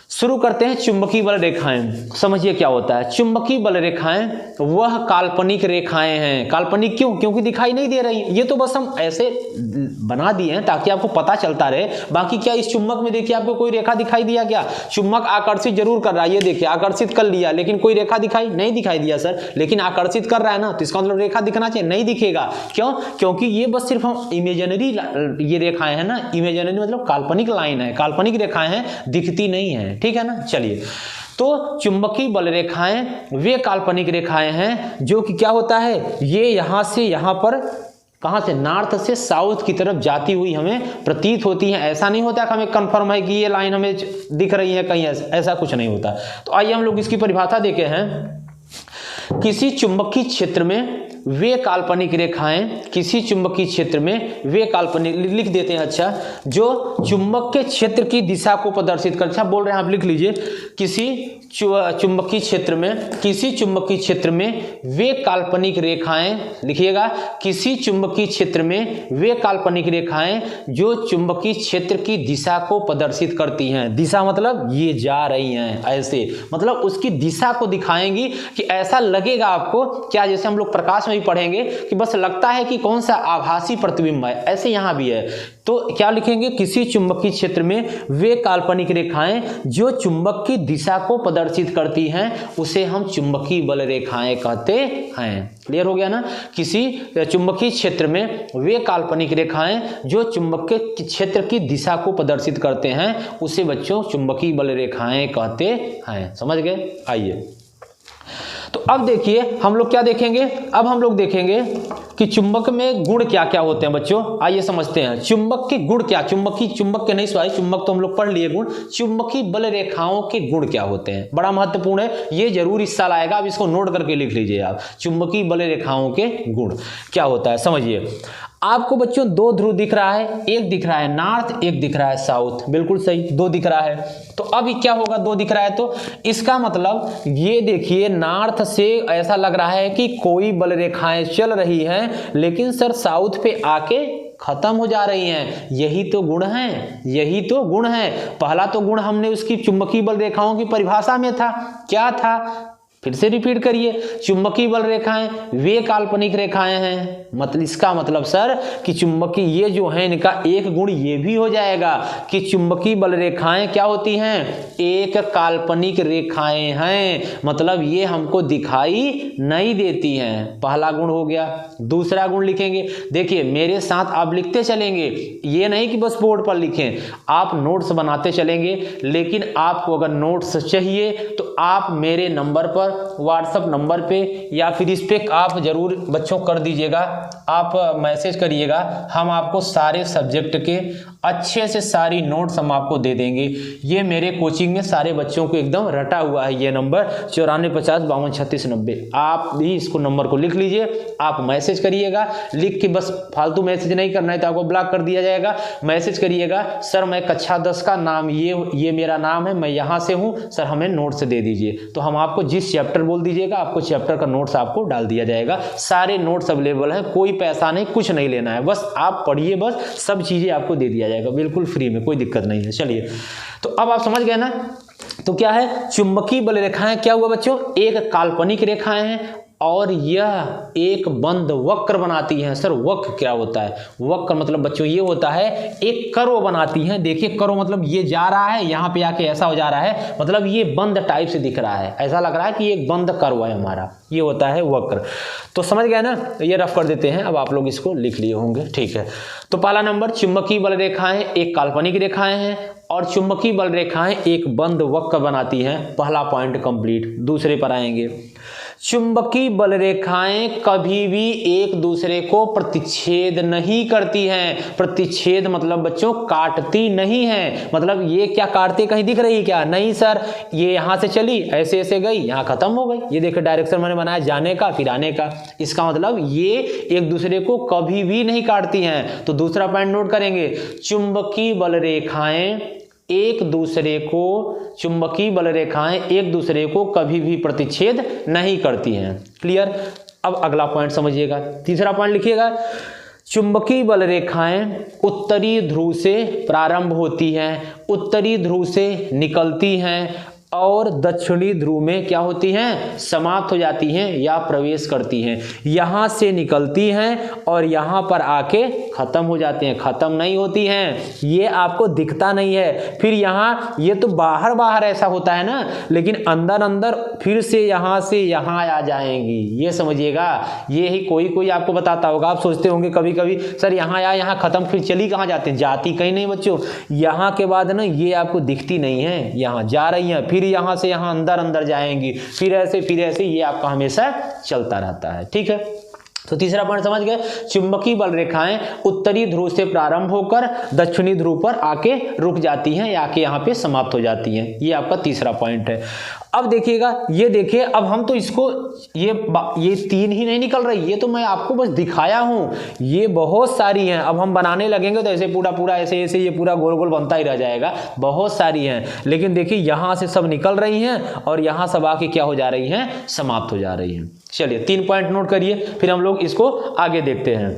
[SPEAKER 1] शुरू करते हैं चुंबकीय बल रेखाएं। समझिए क्या होता है चुंबकीय बल रेखाएं, वह काल्पनिक रेखाएं हैं। काल्पनिक क्यों? क्योंकि दिखाई नहीं दे रही, ये तो बस हम ऐसे बना दिए हैं ताकि आपको पता चलता रहे। बाकी क्या इस चुंबक में देखिए आपको कोई रेखा दिखाई दिया क्या? चुंबक आकर्षित जरूर कर रहा है, ये देखिए आकर्षित कर लिया, लेकिन कोई रेखा दिखाई नहीं दिखाई दिया सर। लेकिन आकर्षित कर रहा है ना, तो इसका मतलब रेखा दिखना चाहिए, नहीं दिखेगा। क्यों? क्योंकि ये बस सिर्फ हम इमेजिनरी ये रेखाएं है ना, इमेजिनरी मतलब काल्पनिक लाइन है, काल्पनिक रेखाएं हैं, दिखती नहीं है। ठीक है ना। चलिए तो चुंबकीय बल रेखाएं वे काल्पनिक रेखाएं हैं जो कि क्या होता है, ये यहां से यहां पर, कहां से, नॉर्थ से साउथ की तरफ जाती हुई हमें प्रतीत होती है। ऐसा नहीं होता कि हमें कंफर्म है कि ये लाइन हमें दिख रही है कहीं, ऐसा कुछ नहीं होता। तो आइए हम लोग इसकी परिभाषा देखे हैं। किसी चुंबकीय क्षेत्र में वे काल्पनिक रेखाएं, किसी चुंबकीय क्षेत्र में वे काल्पनिक, लिख देते हैं अच्छा, जो चुंबक के क्षेत्र की दिशा को प्रदर्शित कर, अच्छा बोल रहे हैं आप लिख लीजिए, किसी चुंबकीय क्षेत्र में, किसी चुंबकीय क्षेत्र में वे काल्पनिक रेखाएं, लिखिएगा, किसी चुंबकीय क्षेत्र में वे काल्पनिक रेखाएं जो चुंबकीय क्षेत्र की दिशा को प्रदर्शित करती हैं। दिशा मतलब ये जा रही हैं ऐसे, मतलब उसकी दिशा को दिखाएंगी कि ऐसा लगेगा आपको क्या, जैसे हम लोग प्रकाश में भी पढ़ेंगे कि बस लगता है कि कौन सा आभासी प्रतिबिंब है, ऐसे यहां भी है। तो क्या लिखेंगे, किसी चुंबकीय क्षेत्र में वे काल्पनिक रेखाएं जो चुंबक की दिशा को प्रदर्शित करती हैं, उसे हम चुंबकीय बल रेखाएं कहते हैं। क्लियर हो गया ना। किसी चुंबकीय क्षेत्र में वे काल्पनिक रेखाएं जो चुंबक के क्षेत्र की दिशा को प्रदर्शित करते हैं, उसे बच्चों चुंबकीय बल रेखाएं कहते हैं। समझ गए। आइए तो अब देखिए हम लोग क्या देखेंगे, अब हम लोग देखेंगे कि चुंबक में गुण क्या क्या होते हैं बच्चों। आइए समझते हैं चुंबक के गुण क्या, चुंबक के नहीं सॉरी, चुंबक तो हम लोग पढ़ लिए गुण, चुंबकीय बल रेखाओं के गुण क्या होते हैं, बड़ा महत्वपूर्ण है, ये जरूर इस साल आएगा, अब इसको नोट करके लिख लीजिए आप। चुंबकीय बल रेखाओं के गुण क्या होता है समझिए। आपको बच्चों दो ध्रुव दिख रहा है, एक दिख रहा है नॉर्थ, एक दिख रहा है साउथ, बिल्कुल सही, दो दिख रहा है। तो अब क्या होगा, दो दिख रहा है तो इसका मतलब ये देखिए नॉर्थ से ऐसा लग रहा है कि कोई बल रेखाएं चल रही हैं, लेकिन सर साउथ पे आके खत्म हो जा रही हैं। यही तो गुण है, यही तो गुण है। पहला तो गुण हमने उसकी चुंबकीय बल रेखाओं की परिभाषा में था, क्या था, फिर से रिपीट करिए, चुंबकीय बल रेखाएं वे काल्पनिक रेखाएं हैं। मतलब इसका मतलब सर कि चुंबकीय ये जो है इनका एक गुण ये भी हो जाएगा कि चुंबकीय बल रेखाएं क्या होती हैं, एक काल्पनिक रेखाएं हैं, मतलब ये हमको दिखाई नहीं देती हैं। पहला गुण हो गया। दूसरा गुण लिखेंगे, देखिए मेरे साथ आप लिखते चलेंगे, ये नहीं कि बस बोर्ड पर लिखें, आप नोट्स बनाते चलेंगे। लेकिन आपको अगर नोट्स चाहिए तो आप मेरे नंबर पर, व्हाट्सएप नंबर पे या फिर इस पे आप जरूर बच्चों कर दीजिएगा, आप मैसेज करिएगा, हम आपको सारे सब्जेक्ट के अच्छे से सारी नोट्स हम आपको दे देंगे। ये मेरे कोचिंग में सारे बच्चों को एकदम रटा हुआ है, ये नंबर 9450523690। आप भी इसको नंबर को लिख लीजिए, आप मैसेज करिएगा, लिख के बस फालतू मैसेज नहीं करना है तो आपको ब्लॉक कर दिया जाएगा। मैसेज करिएगा, सर मैं कक्षा 10 का नाम ये मेरा नाम है, मैं यहाँ से हूँ, सर हमें नोट्स दे दीजिए। तो हम आपको जिस चैप्टर बोल दीजिएगा, आपको चैप्टर का नोट्स आपको डाल दिया जाएगा। सारे नोट्स अवेलेबल हैं, कोई पैसा नहीं, कुछ नहीं लेना है, बस आप पढ़िए, बस सब चीजें आपको दे दिया जाएगा बिल्कुल फ्री में, कोई दिक्कत नहीं है। चलिए तो अब आप समझ गए ना। तो क्या है, चुंबकीय बल रेखाएं क्या हुआ बच्चों, एक काल्पनिक रेखाएं हैं और यह एक बंद वक्र बनाती हैं। सर वक्र क्या होता है, वक्र मतलब बच्चों ये होता है एक कर्व बनाती हैं। देखिए कर्व मतलब ये जा रहा है, यहाँ पे आके ऐसा हो जा रहा है, मतलब ये बंद टाइप से दिख रहा है, ऐसा लग रहा है कि एक बंद कर्व है हमारा, ये होता है वक्र। तो समझ गए ना, ये रफ कर देते हैं, अब आप लोग इसको लिख लिए होंगे, ठीक है। तो पहला नंबर, चुंबकीय बल रेखाएं एक काल्पनिक रेखाएं हैं और चुंबकीय बल रेखाएं एक बंद वक्र बनाती हैं। पहला पॉइंट कंप्लीट। दूसरे पर आएंगे, चुंबकीय बल रेखाएं कभी भी एक दूसरे को प्रतिच्छेद नहीं करती हैं। प्रतिच्छेद मतलब बच्चों काटती नहीं है, मतलब ये क्या काटते कहीं दिख रही क्या, नहीं सर, ये यहां से चली ऐसे ऐसे गई, यहां खत्म हो गई। ये देखिए डायरेक्शन मैंने बनाया जाने का फिर आने का, इसका मतलब ये एक दूसरे को कभी भी नहीं काटती हैं। तो दूसरा पॉइंट नोट करेंगे, चुंबकीय बल रेखाएं एक दूसरे को, चुंबकीय बल रेखाएं एक दूसरे को कभी भी प्रतिच्छेद नहीं करती हैं। क्लियर। अब अगला पॉइंट समझिएगा, तीसरा पॉइंट लिखिएगा, चुंबकीय बल रेखाएं उत्तरी ध्रुव से प्रारंभ होती हैं, उत्तरी ध्रुव से निकलती हैं और दक्षिणी ध्रुव में क्या होती हैं, समाप्त हो जाती हैं या प्रवेश करती हैं। यहां से निकलती हैं और यहां पर आके खत्म हो जाती हैं, खत्म नहीं होती हैं, ये आपको दिखता नहीं है। फिर यहां ये तो बाहर बाहर ऐसा होता है ना, लेकिन अंदर अंदर फिर से यहां आ जाएंगी, ये समझिएगा। ये ही कोई कोई आपको बताता होगा, आप सोचते होंगे कभी कभी सर यहाँ आया यहाँ खत्म, फिर चली कहाँ जाते हैं, जाती कहीं नहीं बच्चों। यहाँ के बाद ना ये आपको दिखती नहीं है, यहाँ जा रही हैं, फिर यहां से यहां अंदर जाएंगी, फिर ऐसे ये आपका हमेशा चलता रहता है, ठीक है। तो तीसरा पॉइंट समझ गए, चुंबकीय बल रेखाएं उत्तरी ध्रुव से प्रारंभ होकर दक्षिणी ध्रुव पर आके रुक जाती हैं या आके यहाँ पे समाप्त हो जाती हैं, ये आपका तीसरा पॉइंट है। अब देखिएगा, ये देखिए, अब हम तो इसको ये तीन ही नहीं निकल रही, ये तो मैं आपको बस दिखाया हूं, ये बहुत सारी हैं। अब हम बनाने लगेंगे तो ऐसे पूरा ऐसे ये पूरा गोल गोल बनता ही रह जाएगा, बहुत सारी हैं। लेकिन देखिए यहां से सब निकल रही हैं और यहां सब आके क्या हो जा रही हैं, समाप्त हो जा रही हैं। चलिए 3 पॉइंट नोट करिए, फिर हम लोग इसको आगे देखते हैं।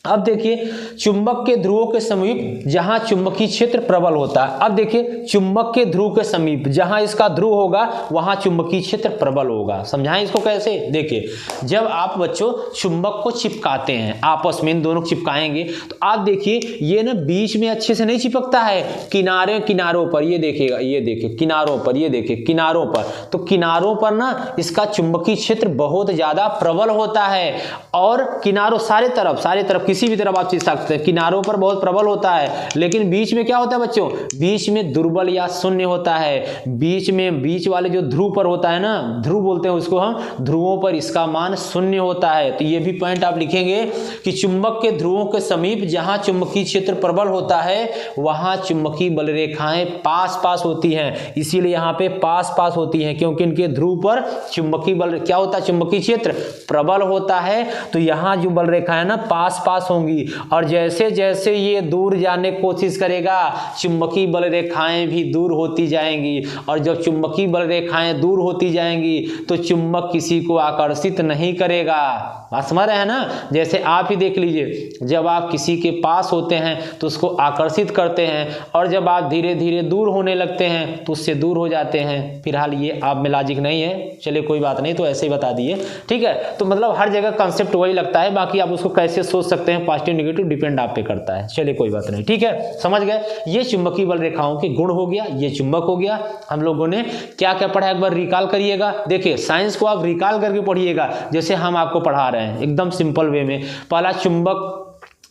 [SPEAKER 1] अब देखिए, चुंबक के ध्रुवों के समीप जहां चुंबकीय क्षेत्र प्रबल होता है, अब देखिए चुंबक के ध्रुव के समीप जहां इसका ध्रुव होगा वहां चुंबकीय क्षेत्र प्रबल होगा। समझाएं इसको कैसे, देखिए जब आप बच्चों चुंबक को चिपकाते हैं, आपस में इन दोनों चिपकाएंगे तो आप देखिए ये ना बीच में अच्छे से नहीं चिपकता है, किनारों पर, ये देखिएगा, ये देखिए किनारों पर, ये देखिए किनारों पर, तो किनारों पर ना इसका चुंबकीय क्षेत्र बहुत ज्यादा प्रबल होता है और किनारों सारे तरफ किसी भी तरफ आप चीज सकते हैं। किनारों पर बहुत प्रबल होता है, लेकिन बीच में क्या होता है बच्चों, बीच में दुर्बल या शून्य होता है। बीच में, बीच वाले जो ध्रुव पर होता है ना, ध्रुव बोलते हैं उसको हम, ध्रुवों पर इसका मान शून्य होता है। तो ये भी पॉइंट आप लिखेंगे कि चुंबक के ध्रुवों के समीप जहां चुंबकीय क्षेत्र प्रबल होता है वहां चुंबकीय बल रेखाएं पास पास होती हैं। इसीलिए यहां पे पास पास होती हैं, क्योंकि इनके ध्रुव पर चुंबकीय बल क्या होता है, चुंबकीय क्षेत्र प्रबल होता है। तो यहां जो बल रेखा है ना पास पास होंगी, और जैसे जैसे ये दूर जाने की कोशिश करेगा चुंबकीय बल रेखाएं भी दूर होती जाएंगी, और जब चुंबकीय बल रेखाएं दूर होती जाएंगी तो चुंबक किसी को आकर्षित नहीं करेगा। बात समझ रहे हैं ना। जैसे आप ही देख लीजिए, जब आप किसी के पास होते हैं तो उसको आकर्षित करते हैं, और जब आप धीरे धीरे दूर होने लगते हैं तो उससे दूर हो जाते हैं। फिलहाल ये आप में लॉजिक नहीं है, चलिए कोई बात नहीं, तो ऐसे ही बता दिए, ठीक है। तो मतलब हर जगह कंसेप्ट वही लगता है, बाकी आप उसको कैसे सोच सकते हैं पॉजिटिव नेगेटिव डिपेंड आप पे करता है। चलिए कोई बात नहीं, ठीक है, समझ गए। ये चुंबकीय बल रेखाओं के गुण हो गया, ये चुंबक हो गया। हम लोगों ने क्या क्या पढ़ा एक बार रिकॉल करिएगा। देखिए साइंस को आप रिकॉल करके पढ़िएगा, जैसे हम आपको पढ़ा रहे हैं एकदम सिंपल वे में। पहला, चुंबक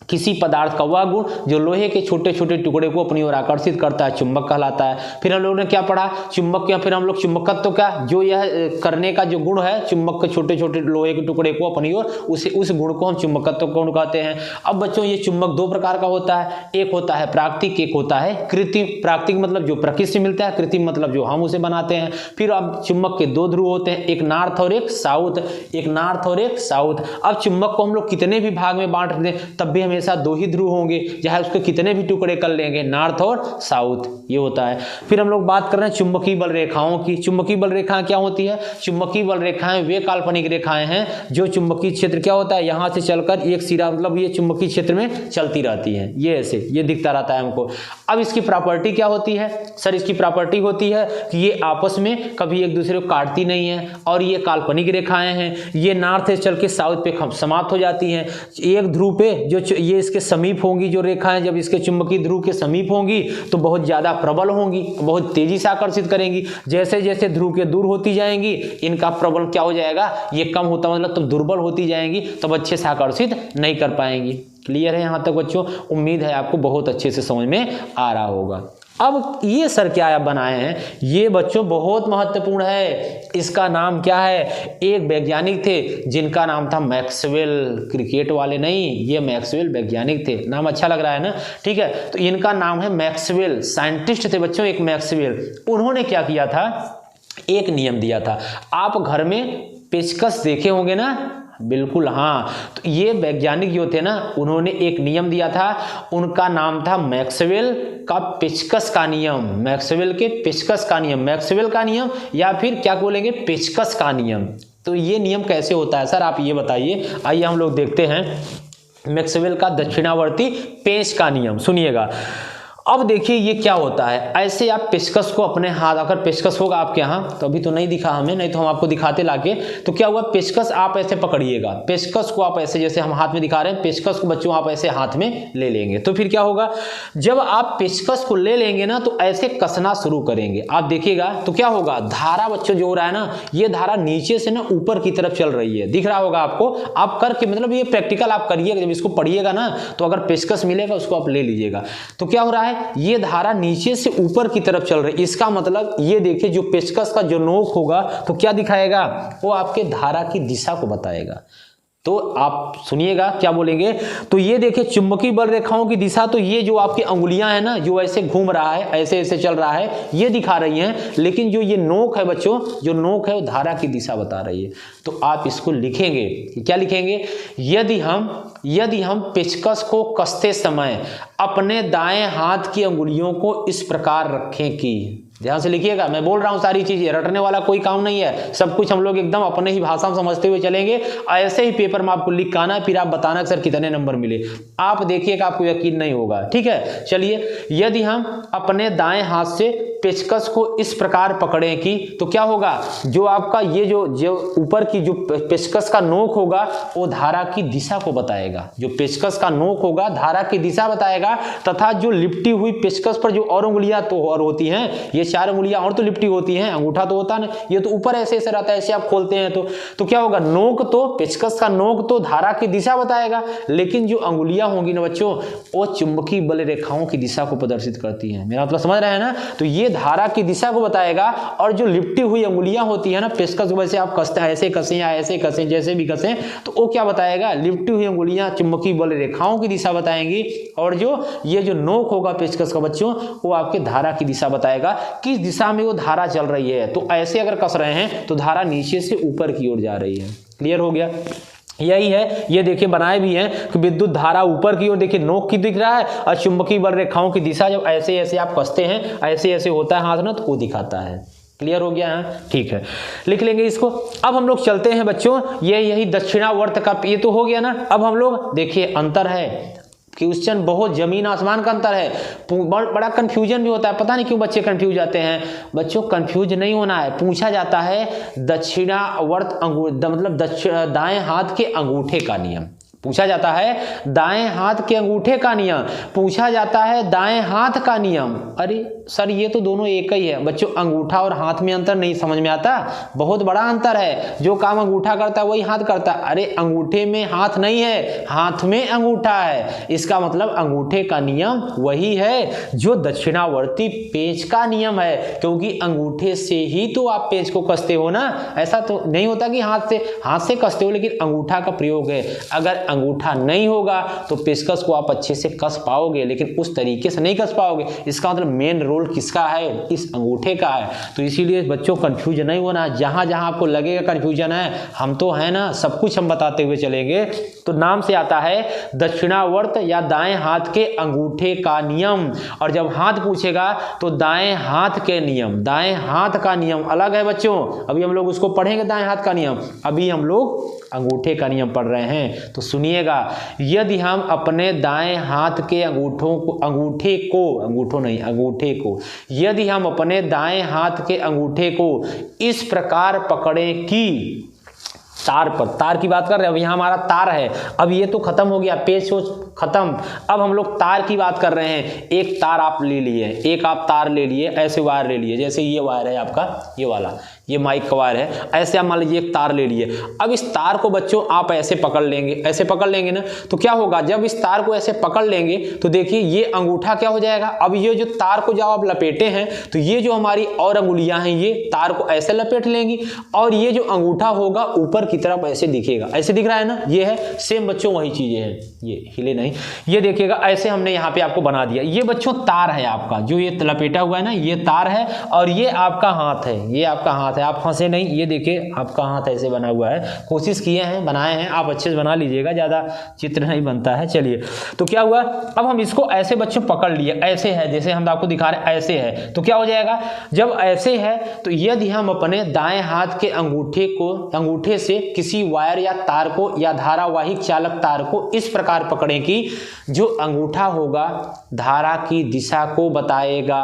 [SPEAKER 1] किसी पदार्थ का वह गुण जो लोहे के छोटे छोटे टुकड़े को अपनी ओर आकर्षित करता है, चुंबक कहलाता है। फिर हम लोगों ने क्या पढ़ा, चुंबक क्या, फिर हम लोग चुंबकत्व का जो यह करने का जो गुण है, चुंबक के छोटे छोटे लोहे के टुकड़े को अपनी ओर, उस गुण को हम चुंबकत्व गुण कहते हैं। अब बच्चों ये चुंबक दो प्रकार का होता है, एक होता है प्राकृतिक, एक होता है कृत्रिम। प्राकृतिक मतलब जो प्रकृति से मिलता है, कृत्रिम मतलब जो हम उसे बनाते हैं। फिर अब चुंबक के दो ध्रुव होते हैं, एक नॉर्थ और एक साउथ, एक नॉर्थ और एक साउथ। अब चुंबक को हम लोग कितने भी भाग में बांट दें तब भी हमेशा दो ही ध्रुव होंगे, चाहे उसके कितने भी टुकड़े कर लेंगे, नॉर्थ और साउथ, ये होता है। फिर हम लोग बात कर रहे हैं चुंबकीय बल रेखाओं की। चुंबकीय बल रेखाएं क्या होती है, चुंबकीय बल रेखाएं वे काल्पनिक रेखाएं हैं जो चुंबकीय क्षेत्र क्या होता है, यहां से चलकर एक सिरा, मतलब ये चुंबकीय क्षेत्र में चलती रहती है, ये ऐसे ये दिखता रहता है हमको। अब इसकी प्रॉपर्टी क्या होती है सर, इसकी प्रॉपर्टी होती है कि ये आपस में कभी एक दूसरे को काटती नहीं है, और ये काल्पनिक रेखाएं हैं, ये नॉर्थ से चल के साउथ पे समाप्त हो जाती हैं। एक ध्रुव पे जो ये इसके समीप होंगी जो रेखाएं, जब इसके चुंबकीय ध्रुव के समीप होंगी तो बहुत ज्यादा प्रबल होंगी, बहुत तेजी से आकर्षित करेंगी। जैसे जैसे ध्रुव के दूर होती जाएंगी इनका प्रबल क्या हो जाएगा, ये कम होता मतलब तब दुर्बल होती जाएंगी, तब अच्छे से आकर्षित नहीं कर पाएंगी। क्लियर है यहाँ तक बच्चों, उम्मीद है आपको बहुत अच्छे से समझ में आ रहा होगा। अब ये सर क्या आप बनाए हैं, ये बच्चों बहुत महत्वपूर्ण है। इसका नाम क्या है, एक वैज्ञानिक थे जिनका नाम था मैक्सवेल, क्रिकेट वाले नहीं, ये मैक्सवेल वैज्ञानिक थे। नाम अच्छा लग रहा है ना, ठीक है। तो इनका नाम है मैक्सवेल, साइंटिस्ट थे बच्चों एक मैक्सवेल। उन्होंने क्या किया था, एक नियम दिया था। आप घर में पेचकस देखे होंगे ना, बिल्कुल हाँ। तो ये वैज्ञानिक जो थे ना, उन्होंने एक नियम दिया था, उनका नाम था मैक्सवेल का पेचकस का नियम। मैक्सवेल के पेचकस का नियम, मैक्सवेल का नियम, या फिर क्या बोलेंगे, पेचकस का नियम। तो ये नियम कैसे होता है सर, आप ये बताइए। आइए हम लोग देखते हैं मैक्सवेल का दक्षिणावर्ती पेच का नियम, सुनिएगा। अब देखिए ये क्या होता है, ऐसे आप पेचकस को अपने हाथ, अगर पेचकस होगा आपके यहाँ, तो अभी तो नहीं दिखा हमें, नहीं तो हम आपको दिखाते लाके। तो क्या हुआ, पेचकस आप ऐसे पकड़िएगा, पेचकस को आप ऐसे, जैसे हम हाथ में दिखा रहे हैं, पेचकस को बच्चों आप ऐसे हाथ में ले लेंगे। तो फिर क्या होगा, जब आप पेचकस को ले लेंगे ना तो ऐसे कसना शुरू करेंगे, आप देखिएगा तो क्या होगा, धारा बच्चों जो हो रहा है ना, ये धारा नीचे से ना ऊपर की तरफ चल रही है, दिख रहा होगा आपको। आप करके, मतलब ये प्रैक्टिकल आप करिएगा, जब इसको पढ़िएगा ना तो अगर पेचकस मिलेगा उसको आप ले लीजिएगा। तो क्या हो रहा है, ये धारा नीचे से ऊपर की तरफ चल रही है, इसका मतलब ये देखिए जो पेचकस का जो नोक होगा तो क्या दिखाएगा, वो आपके धारा की दिशा को बताएगा। तो आप सुनिएगा क्या बोलेंगे, तो ये देखिए चुंबकीय बल रेखाओं की दिशा, तो ये जो आपकी अंगुलियां हैं ना, जो ऐसे घूम रहा है, ऐसे ऐसे चल रहा है, ये दिखा रही हैं, लेकिन जो ये नोक है बच्चों, जो नोक है वो धारा की दिशा बता रही है। तो आप इसको लिखेंगे, क्या लिखेंगे, यदि हम पेचकस को कसते समय अपने दाएं हाथ की अंगुलियों को इस प्रकार रखें कि, ध्यान से लिखिएगा, मैं बोल रहा हूं सारी चीजें, रटने वाला कोई काम नहीं है, सब कुछ हम लोग एकदम अपने ही भाषा में समझते हुए चलेंगे। ऐसे ही पेपर में आपको लिख आना है, फिर आप बताना कि सर कितने नंबर मिले। आप देखिएगा, आपको यकीन नहीं होगा, ठीक है। चलिए, यदि हम अपने दाएं हाथ से पेचकस को इस प्रकार पकड़ें कि, तो क्या होगा, जो आपका ये जो ऊपर की जो पेचकस का नोक होगा वो धारा की दिशा को बताएगा। जो पेचकस का नोक होगा धारा की दिशा बताएगा, तथा जो लिपटी हुई पेचकस पर जो और उंगलियां तो और होती हैं, ये 4 उंगलियां और तो लिपटी होती हैं, अंगूठा तो होता नहीं, ये तो ऊपर ऐसे ऐसे रहता है, ऐसे आप खोलते हैं तो क्या होगा, नोक तो पेचकस का नोक तो धारा की दिशा बताएगा, लेकिन जो अंगुलियां होंगी ना बच्चों वो चुंबकीय बल रेखाओं की दिशा को प्रदर्शित करती हैं। मेरा मतलब समझ रहे हैं ना? तो ये धारा की दिशा को बताएगा, और जो लिपटी हुई अंगुलियां होती है ना, पेचकस की वजह से आप कसते हैं, ऐसे कसें या ऐसे कसें, जैसे भी कसें, तो वो क्या बताएगा, लिपटी हुई अंगुलियां चुंबकीय बल रेखाओं की दिशा बताएंगी, और जो ये जो नोक होगा पेचकस का बच्चों वो आपके धारा की दिशा बताएगा, किस दिशा में वो धारा चल रही है। तो ऐसे अगर कस रहे हैं तो धारा नीचे से ऊपर की ओर जा रही है। क्लियर हो गया? यही है, ये देखिए बनाए भी हैं कि विद्युत धारा ऊपर की ओर देखिए नोक की दिख रहा है, और चुंबकीय बल रेखाओं की दिशा जब ऐसे ऐसे आप कसते हैं, ऐसे ऐसे होता है हाथ ना, तो वो दिखाता है। क्लियर हो गया है? ठीक है, लिख लेंगे इसको। अब हम लोग चलते हैं बच्चों, यही दक्षिणावर्त का ये तो हो गया ना। अब हम लोग देखिए अंतर है, क्वेश्चन बहुत जमीन आसमान का अंतर है, बड़ा कंफ्यूजन भी होता है, पता नहीं क्यों बच्चे कंफ्यूज जाते हैं। बच्चों कंफ्यूज नहीं होना है, पूछा जाता है दक्षिणावर्त मतलब दाएं हाथ के अंगूठे का नियम पूछा जाता है, दाएं हाथ के अंगूठे का नियम पूछा जाता है, दाएं हाथ का नियम। अरे सर ये तो दोनों एक ही है बच्चों, अंगूठा और हाथ में अंतर नहीं समझ में आता? बहुत बड़ा अंतर है, जो काम अंगूठा करता है वही हाथ करता है। अरे अंगूठे में हाथ नहीं है, हाथ में अंगूठा है, इसका मतलब अंगूठे का नियम वही है जो दक्षिणावर्ती पेच का नियम है, क्योंकि अंगूठे से ही तो आप पेच को कसते हो ना, ऐसा तो नहीं होता कि हाथ से कसते हो, लेकिन अंगूठा का प्रयोग है। अगर अंगूठा नहीं होगा तो पेचकस को आप अच्छे से कस पाओगे, लेकिन उस तरीके से नहीं कस पाओगे। इसका मतलब मेन रोल किसका है? इस अंगूठे का है। तो इसीलिए बच्चों कंफ्यूज नहीं होना, जहां जहां आपको लगेगा कंफ्यूजन है, हम तो है ना, सब कुछ हम बताते हुए चलेंगे। तो नाम से आता है दक्षिणावर्त या दाएं हाथ के अंगूठे का नियम, और जब हाथ पूछेगा तो दाएं हाथ के नियम, दाएं हाथ का नियम अलग है बच्चों। अभी हम लोग उसको पढ़ेंगे दाएं हाथ का नियम, अभी हम लोग अंगूठे का नियम पढ़ रहे हैं। तो सुनिएगा, यदि हम अपने दाएं हाथ के अंगूठे को यदि हम अपने दाएं हाथ के अंगूठे को इस प्रकार पकड़ें कि तार पर, तार की बात कर रहे हैं, अब यहाँ हमारा तार है, अब ये तो खत्म हो गया, पेच खत्म, अब हम लोग तार की बात कर रहे हैं। एक तार आप ले लिए, एक आप तार ले लिए, ऐसे वायर ले लिए, जैसे ये वायर है आपका, ये वाला, ये माइक का वायर है, ऐसे आप मान लीजिए एक तार ले लिए। अब इस तार को बच्चों आप ऐसे पकड़ लेंगे, ऐसे पकड़ लेंगे ना, तो क्या होगा, जब इस तार को ऐसे पकड़ लेंगे तो देखिए ये अंगूठा क्या हो जाएगा। अब ये जो तार को जब आप लपेटे हैं तो ये जो हमारी और अंगुलियां हैं ये तार को ऐसे लपेट लेंगी, और ये जो अंगूठा होगा ऊपर की तरफ ऐसे दिखेगा, ऐसे दिख रहा है ना, ये है सेम बच्चों वही चीजें हैं, ये हिले नहीं, ये देखिएगा ऐसे हमने यहाँ पे आपको बना दिया। ये बच्चों तार है आपका, जो ये लपेटा हुआ है ना, ये तार है, और ये आपका हाथ है, ये आपका हाथ है, आप फंसे नहीं, ये देखिए आपका हाथ ऐसे बना हुआ है, कोशिश किए हैं, बनाए हैं, आप अच्छे से बना लीजिएगा, ज्यादा चित्र नहीं बनता है। चलिए, तो क्या हुआ, अब हम इसको ऐसे बच्चों पकड़ लिए, ऐसे है, जैसे हम आपको दिखा रहे हैं ऐसे है, तो क्या हो जाएगा, जब ऐसे है तो यदि हम अपने दाएं हाथ के अंगूठे से किसी वायर या तार को या धारावाहिक चालक तार को इस प्रकार पकड़ें कि जो अंगूठा होगा धारा की दिशा को बताएगा,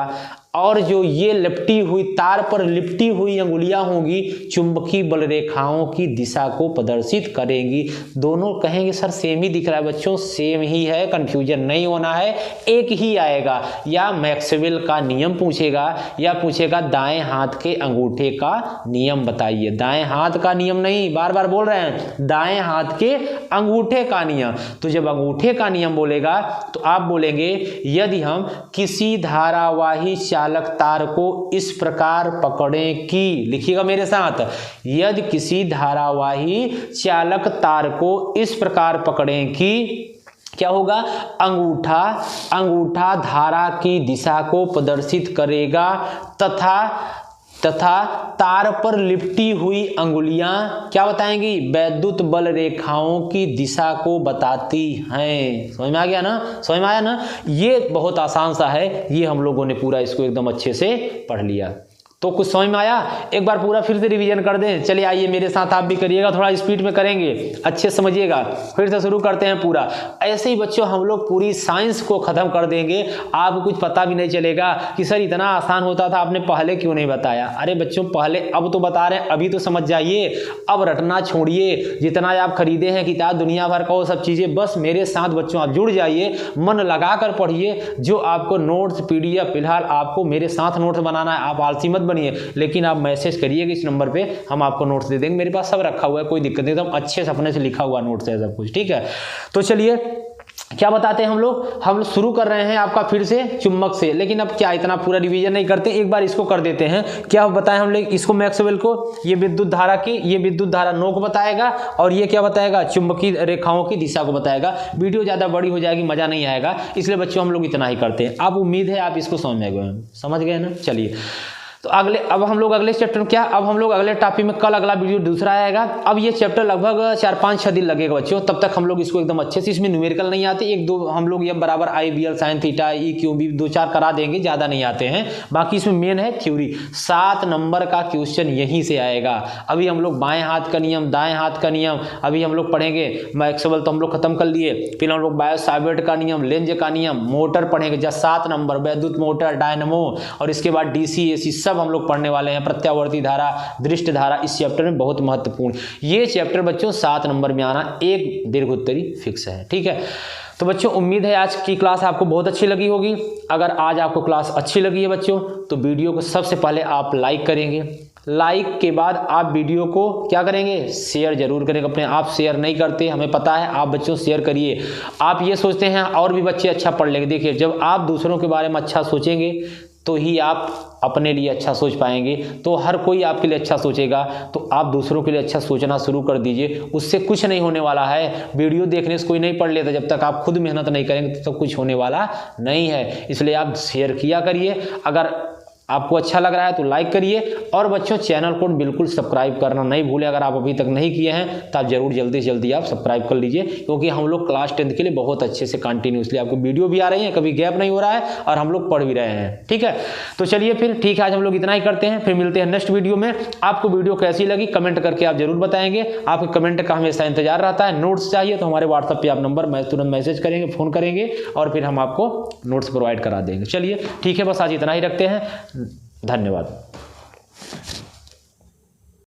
[SPEAKER 1] और जो ये लिपटी हुई तार पर लिपटी हुई अंगुलियां होंगी चुंबकीय बल रेखाओं की दिशा को प्रदर्शित करेंगी। दोनों कहेंगे सर सेम ही दिख रहा है बच्चों, सेम ही है, कंफ्यूजन नहीं होना है, एक ही आएगा, या मैक्सवेल का नियम पूछेगा या पूछेगा दाएं हाथ के अंगूठे का नियम बताइए। दाएं हाथ का नियम नहीं, बार बार बोल रहे हैं, दाएं हाथ के अंगूठे का नियम। तो जब अंगूठे का नियम बोलेगा तो आप बोलेंगे यदि हम किसी धारावाही चालक तार को इस प्रकार पकड़ें कि, लिखिएगा मेरे साथ, यदि किसी धारावाही चालक तार को इस प्रकार पकड़ें कि क्या होगा, अंगूठा धारा की दिशा को प्रदर्शित करेगा तथा तार पर लिपटी हुई अंगुलियां क्या बताएंगी, वैद्युत बल रेखाओं की दिशा को बताती हैं। समझ में आ गया ना, समझ में आया ना, ये बहुत आसान सा है, ये हम लोगों ने पूरा इसको एकदम अच्छे से पढ़ लिया। तो कुछ समझ में आया? एक बार पूरा फिर से रिवीजन कर दें। चलिए आइए मेरे साथ आप भी करिएगा, थोड़ा स्पीड में करेंगे, अच्छे समझिएगा। फिर से शुरू करते हैं पूरा। ऐसे ही बच्चों हम लोग पूरी साइंस को खत्म कर देंगे, आपको कुछ पता भी नहीं चलेगा कि सर इतना आसान होता था, आपने पहले क्यों नहीं बताया। अरे बच्चों पहले, अब तो बता रहे हैं, अभी तो समझ जाइए। अब रटना छोड़िए, जितना आप खरीदे हैं किताब दुनिया भर का वो सब चीजें, बस मेरे साथ बच्चों आप जुड़ जाइए, मन लगा कर पढ़िए। जो आपको नोट्स PDF फिलहाल आपको मेरे साथ नोट्स बनाना है, आप आलसी मत बनिए, लेकिन आप मैसेज करिएगा इस नंबर पे, हम आपको नोट्स दे देंगे। मेरे पास सब रखा हुआ है, कोई दिक्कत नहीं, एकदम अच्छे से अपने से लिखा हुआ नोट्स है सब कुछ, ठीक है। तो चलिए क्या बताते हैं हम लोग शुरू कर रहे हैं आपका फिर से चुंबक से। लेकिन अब क्या इतना पूरा रिवीजन नहीं करते, एक बार इसको कर देते हैं। क्या बताएं हम लोग इसको, मैक्सवेल को, ये विद्युत धारा की, ये विद्युत धारा नोक बताएगा, और ये क्या बताएगा, चुंबकीय रेखाओं की दिशा को बताएगा। वीडियो ज्यादा बड़ी हो जाएगी, मजा नहीं आएगा, इसलिए बच्चों हम लोग इतना ही करते हैं। अब उम्मीद है आप इसको समझ गए ना। चलिए तो अब हम लोग अगले चैप्टर में अब हम लोग अगले टॉपिक में, कल अगला वीडियो दूसरा आएगा। अब ये चैप्टर लगभग 4-5-6 दिन लगेगा बच्चों, तब तक हम लोग इसको एकदम अच्छे से, इसमें न्यूमेरिकल नहीं आते, 1-2 हम लोग ये बराबर IBL sin थीटा EQB 2-4 करा देंगे, ज़्यादा नहीं आते हैं। बाकी इसमें मेन है थ्योरी। 7 नंबर का क्वेश्चन यहीं से आएगा। अभी हम लोग बाएं हाथ का नियम, दाएं हाथ का नियम अभी हम लोग पढ़ेंगे। मैक्सवेल तो हम लोग खत्म कर लिए, फिर हम लोग बायो-सावर्ट का नियम, लेंज का नियम, मोटर पढ़ेंगे, जब 7 नंबर वैद्युत मोटर, डायनमो, और इसके बाद DC AC सब हम लोग पढ़ने वाले हैं। प्रत्यावर्ती धारा, दृष्ट धारा इस चैप्टर में बहुत महत्वपूर्ण। ये चैप्टर बच्चों 7 नंबर में आना, एक दीर्घ उत्तरी फिक्स है, ठीक है। तो बच्चों उम्मीद है आज की क्लास आपको बहुत अच्छी लगी होगी। अगर आज आपको क्लास अच्छी लगी है बच्चों, तो वीडियो को सबसे पहले आप लाइक करेंगे। लाइक के बाद आप वीडियो को क्या करेंगे, शेयर जरूर करेंगे अपने। आप शेयर नहीं करते, हमें पता है, आप बच्चों शेयर करिए। आप ये सोचते हैं और भी बच्चे अच्छा पढ़ लेंगे। देखिए जब आप दूसरों के बारे में अच्छा सोचेंगे तो ही आप अपने लिए अच्छा सोच पाएंगे। तो हर कोई आपके लिए अच्छा सोचेगा, तो आप दूसरों के लिए अच्छा सोचना शुरू कर दीजिए। उससे कुछ नहीं होने वाला है। वीडियो देखने से कोई नहीं पढ़ लेता, जब तक आप खुद मेहनत नहीं करेंगे तब तक कुछ होने वाला नहीं है। इसलिए आप शेयर किया करिए। अगर आपको अच्छा लग रहा है तो लाइक करिए, और बच्चों चैनल को बिल्कुल सब्सक्राइब करना नहीं भूलें। अगर आप अभी तक नहीं किए हैं तो आप जरूर जल्दी से जल्दी आप सब्सक्राइब कर लीजिए, क्योंकि हम लोग क्लास 10th के लिए बहुत अच्छे से कंटिन्यूसली आपको वीडियो भी आ रही है, कभी गैप नहीं हो रहा है, और हम लोग पढ़ भी रहे हैं, ठीक है। तो चलिए फिर ठीक है, आज हम लोग इतना ही करते हैं, फिर मिलते हैं नेक्स्ट वीडियो में। आपको वीडियो कैसी लगी कमेंट करके आप जरूर बताएंगे। आपके कमेंट का हमेशा इंतजार रहता है। नोट्स चाहिए तो हमारे व्हाट्सएप पे आप नंबर तुरंत मैसेज करेंगे, फोन करेंगे, और फिर हम आपको नोट्स प्रोवाइड करा देंगे। चलिए ठीक है, बस आज इतना ही रखते हैं। धन्यवाद।